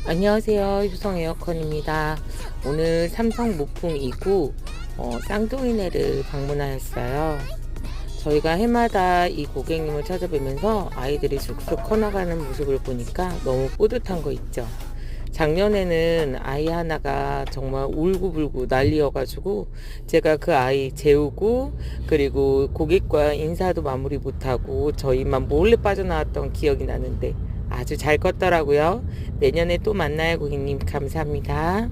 안녕하세요. 효성 에어컨입니다. 오늘 삼성 무풍 2구 쌍둥이네를 방문하였어요. 저희가 해마다 이 고객님을 찾아뵈면서 아이들이 쑥쑥 커나가는 모습을 보니까 너무 뿌듯한 거 있죠. 작년에는 아이 하나가 정말 울고불고 난리여가지고 제가 그 아이 재우고 그리고 고객과 인사도 마무리 못하고 저희만 몰래 빠져나왔던 기억이 나는데 아주 잘 컸더라고요. 내년에 또 만나요, 고객님. 감사합니다.